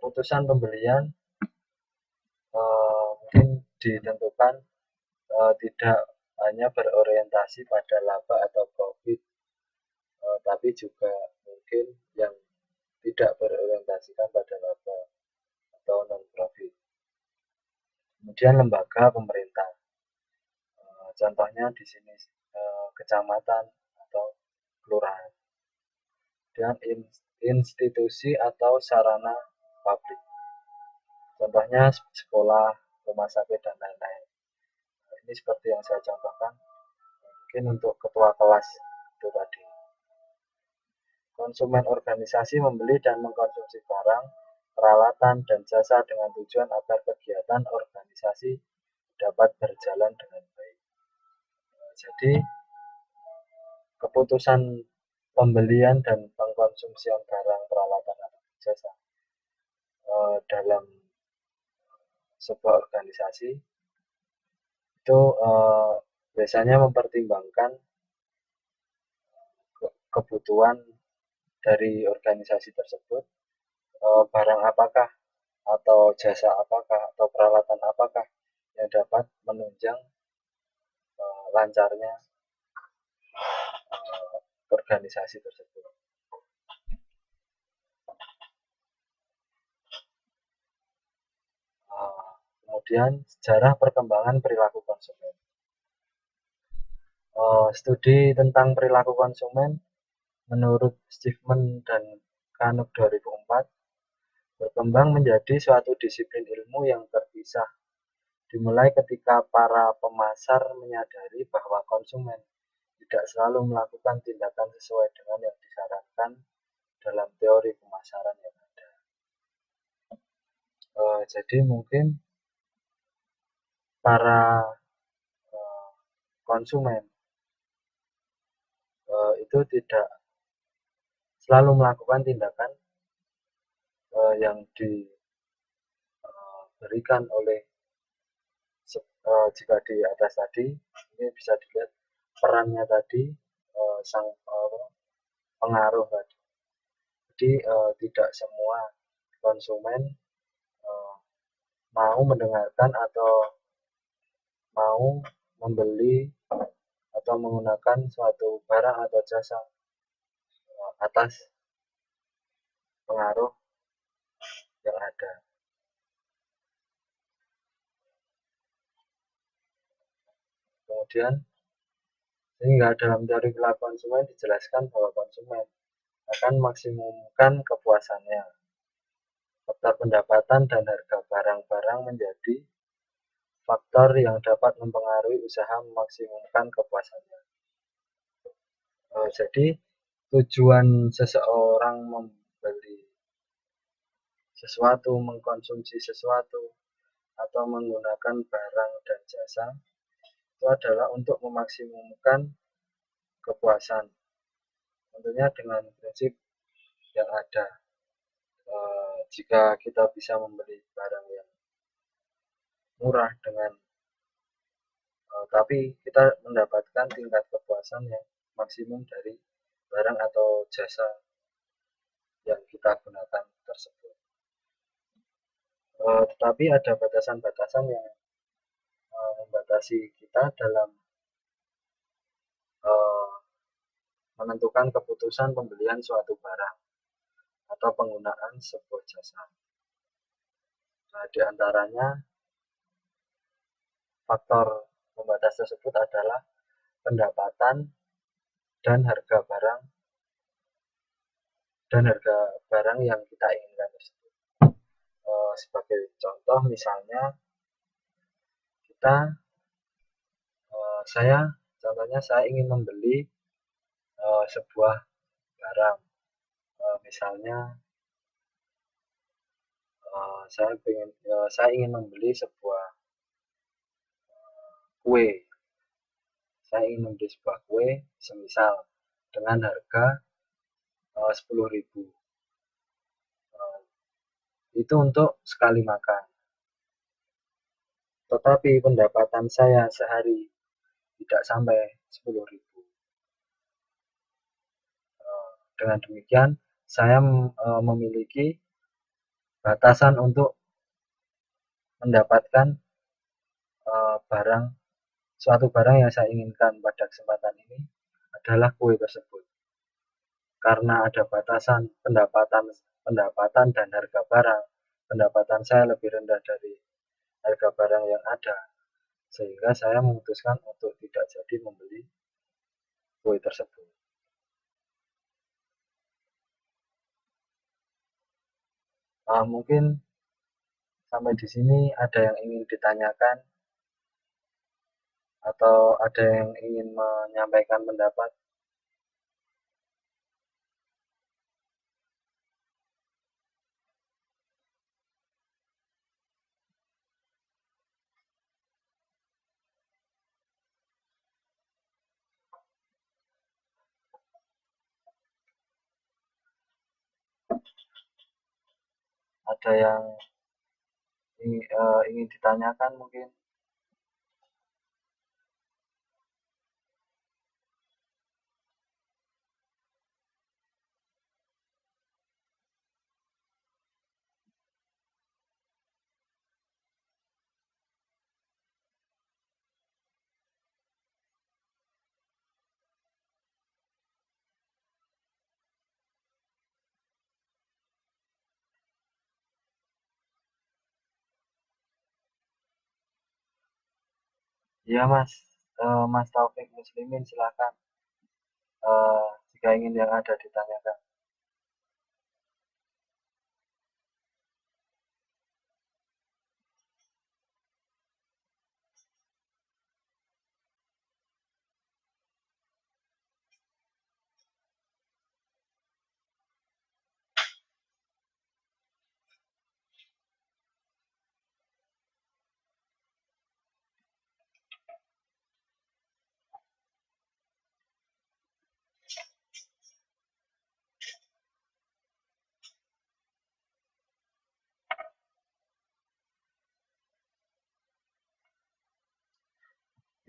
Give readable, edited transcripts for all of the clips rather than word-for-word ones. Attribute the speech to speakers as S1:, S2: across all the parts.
S1: keputusan pembelian mungkin ditentukan tidak hanya berorientasi pada laba atau profit, tapi juga mungkin yang tidak berorientasikan pada laba atau non profit. Kemudian lembaga pemerintah, contohnya di sini kecamatan atau kelurahan. Dan institusi atau sarana publik, contohnya sekolah, rumah sakit, dan lain-lain. Ini seperti yang saya contohkan, mungkin untuk ketua kelas itu tadi. Konsumen organisasi membeli dan mengkonsumsi barang, peralatan, dan jasa dengan tujuan agar kegiatan organisasi dapat berjalan dengan baik. Jadi keputusan pembelian dan pengkonsumsian barang, peralatan, atau jasa dalam sebuah organisasi itu biasanya mempertimbangkan kebutuhan dari organisasi tersebut, barang apakah atau jasa apakah atau peralatan apakah yang dapat menunjang lancarnya organisasi tersebut. Kemudian sejarah perkembangan perilaku konsumen. Studi tentang perilaku konsumen menurut Steven dan Kanuk 2004 berkembang menjadi suatu disiplin ilmu yang terpisah, dimulai ketika para pemasar menyadari bahwa konsumen tidak selalu melakukan tindakan sesuai dengan yang disarankan dalam teori pemasaran yang ada. Jadi mungkin para konsumen itu tidak selalu melakukan tindakan yang diberikan oleh jika di atas tadi. Ini bisa dilihat perannya tadi, sang pengaruh tadi. Jadi tidak semua konsumen mau mendengarkan atau mau membeli atau menggunakan suatu barang atau jasa atas pengaruh yang ada. Kemudian sehingga dalam teori perilaku konsumen dijelaskan bahwa konsumen akan maksimumkan kepuasannya. Faktor pendapatan dan harga barang-barang menjadi faktor yang dapat mempengaruhi usaha memaksimumkan kepuasannya. Jadi tujuan seseorang membeli sesuatu, mengkonsumsi sesuatu, atau menggunakan barang dan jasa itu adalah untuk memaksimumkan kepuasan, tentunya dengan prinsip yang ada. Jika kita bisa membeli barang yang murah dengan tapi kita mendapatkan tingkat kepuasan yang maksimum dari barang atau jasa yang kita gunakan tersebut. Tetapi ada batasan-batasan yang membatasi kita dalam menentukan keputusan pembelian suatu barang atau penggunaan sebuah jasa. Di antaranya faktor pembatas tersebut adalah pendapatan dan harga barang yang kita inginkan tersebut. Sebagai contoh, misalnya saya ingin membeli sebuah barang, misalnya saya ingin membeli sebuah kue. Saya ingin membeli sebuah kue, semisal dengan harga 10.000. Itu untuk sekali makan. Tetapi pendapatan saya sehari tidak sampai 10.000. Dengan demikian, saya memiliki batasan untuk mendapatkan barang suatu barang yang saya inginkan pada kesempatan ini adalah kue tersebut. Karena ada batasan pendapatan dan harga barang, pendapatan saya lebih rendah dari harga barang yang ada, sehingga saya memutuskan untuk tidak jadi membeli kue tersebut. Mungkin sampai di sini ada yang ingin ditanyakan atau ada yang ingin menyampaikan pendapat? Ada yang ingin ditanyakan mungkin? Iya Mas, Mas Taufik Muslimin silakan jika ingin yang ada ditanyakan.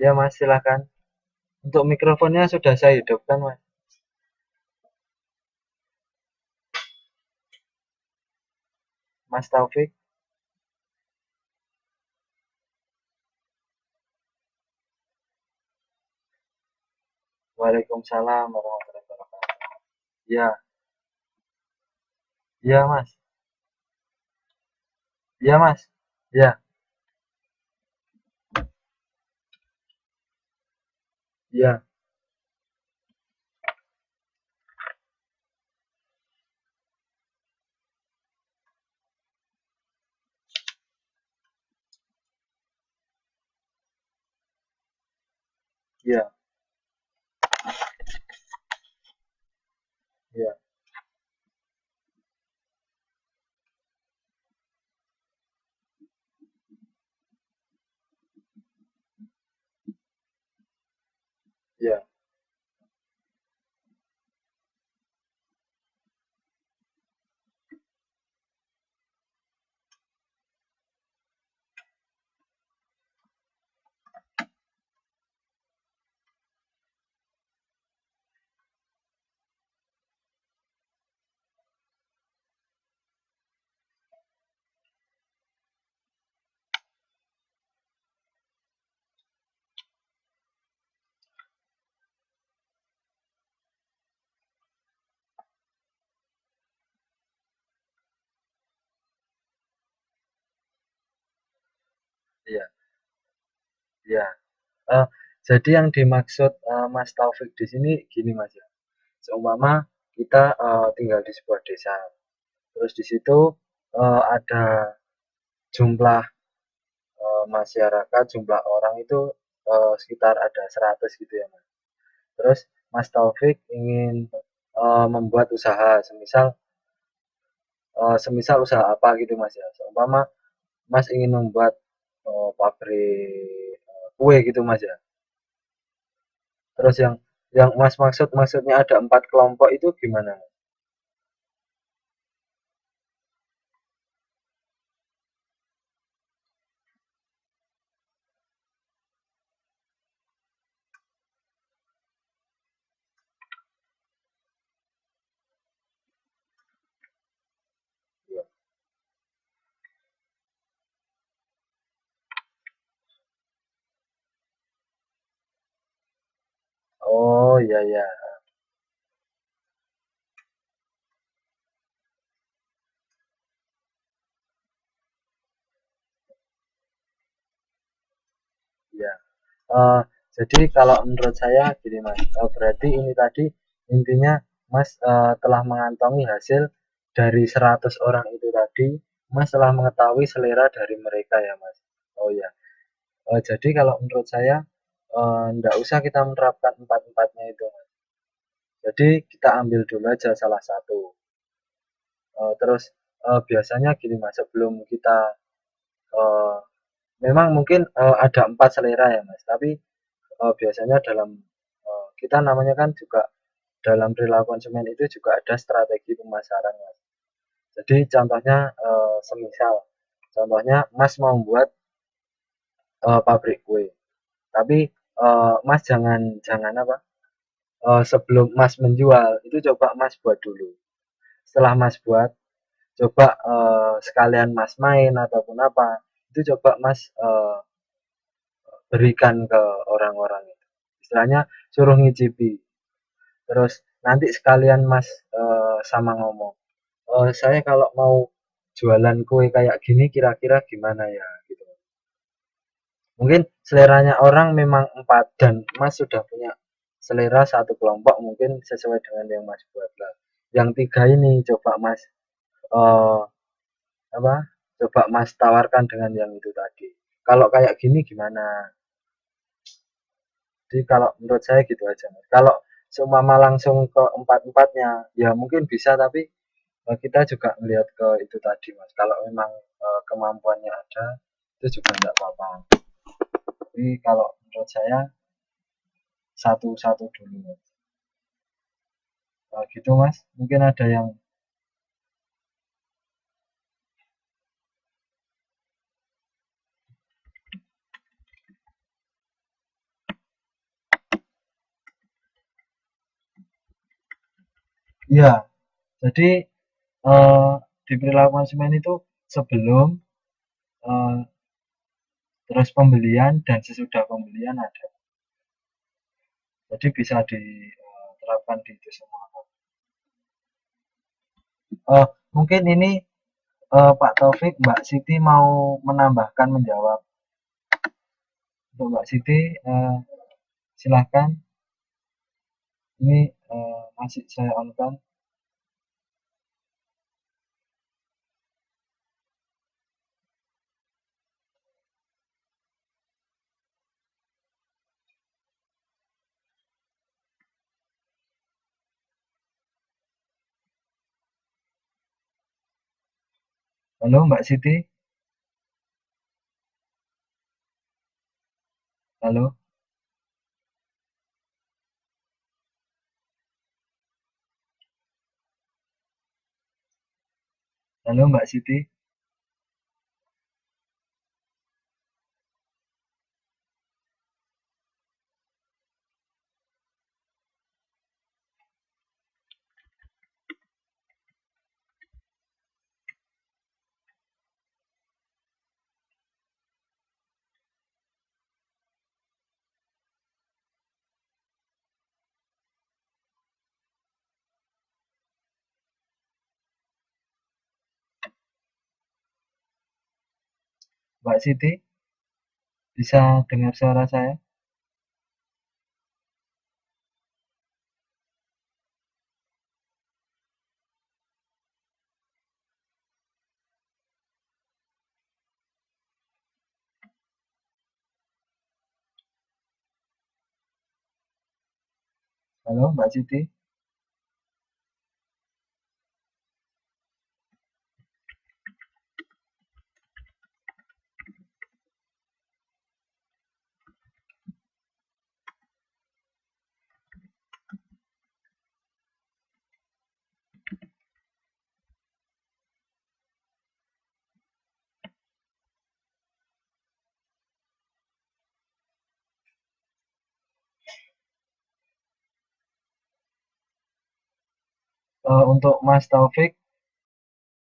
S1: Ya Mas silakan. Untuk mikrofonnya sudah saya hidupkan Mas. Mas Taufik. Waalaikumsalam warahmatullahi wabarakatuh. Ya, iya Mas. Iya Mas. Ya, ya, ya, ya, ya, ya, ya. Eh, jadi yang dimaksud Mas Taufik di sini gini Mas ya. Seumpama kita tinggal di sebuah desa, terus di situ ada jumlah masyarakat, jumlah orang itu sekitar ada 100 gitu ya Mas. Terus Mas Taufik ingin membuat usaha, semisal usaha apa gitu Mas ya. Seumpama Mas ingin membuat pabrik kue gitu Mas ya. Terus yang Mas maksudnya ada 4 kelompok itu gimana? Oh iya ya. Ya. Eh, jadi kalau menurut saya gini Mas, berarti ini tadi intinya Mas telah mengantongi hasil dari 100 orang itu tadi, Mas telah mengetahui selera dari mereka ya Mas. Oh ya. Jadi kalau menurut saya nggak usah kita menerapkan empat-empatnya itu Mas. Jadi kita ambil dulu aja salah satu. Terus biasanya gini Mas, sebelum kita eh, memang mungkin ada 4 selera ya Mas, tapi biasanya dalam kita namanya kan juga dalam perilaku konsumen itu juga ada strategi pemasaran Mas. Jadi contohnya semisal contohnya Mas mau buat pabrik kue, tapi Mas jangan jangan apa sebelum Mas menjual itu coba Mas buat dulu. Setelah Mas buat, coba sekalian Mas main ataupun apa, itu coba Mas berikan ke orang-orang itu. Istilahnya suruh ngicipi. Terus nanti sekalian Mas sama ngomong, saya kalau mau jualan kue kayak gini kira-kira gimana ya gitu. Mungkin seleranya orang memang 4 dan Mas sudah punya selera satu kelompok mungkin sesuai dengan yang Mas buat lah. Yang 3 ini coba Mas eh, apa? Coba Mas tawarkan dengan yang itu tadi. Kalau kayak gini gimana? Jadi kalau menurut saya gitu aja Mas. Kalau seumpama langsung ke empat-empatnya ya mungkin bisa tapi kita juga melihat ke itu tadi Mas. Kalau memang kemampuannya ada itu juga enggak apa-apa. Tapi kalau menurut saya satu-satu dulu. Gitu Mas. Mungkin ada yang ya. Jadi di perilaku konsumen itu sebelum eh, terus pembelian dan sesudah pembelian ada. Jadi bisa diterapkan di itu semua. Mungkin ini Pak Taufik, Mbak Siti mau menambahkan menjawab. Untuk Mbak Siti, silahkan. Ini masih saya on-kan. Halo Mbak Siti, halo, halo Mbak Siti, Mbak Siti, bisa dengar suara saya? Halo Mbak Siti, untuk Mas Taufik